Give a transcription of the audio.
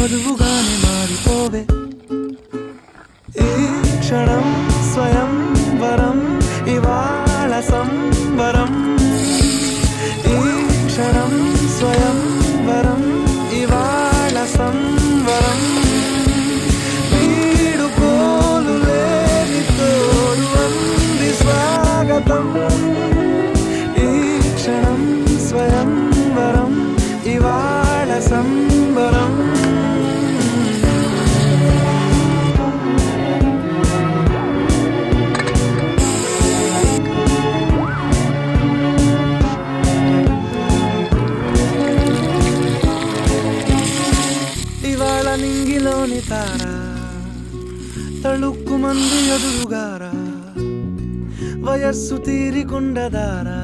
వధువుగానే మారిపోవే. ఈ క్షణం స్వయం వరం, ఇవాళ సంబరం. ఈ క్షణం స్వయం వరం, ఇవాళ సంబరం. వీడుకోలు లేని తోడు అంది స్వాగతం. ఈ క్షణం స్వయం వరం, ఇవాళ సంబరం. ఇవాళ నింగిలోని తార తళుక్కు మంది ఎదురుగారా, వయస్సు తీరికుండదారా.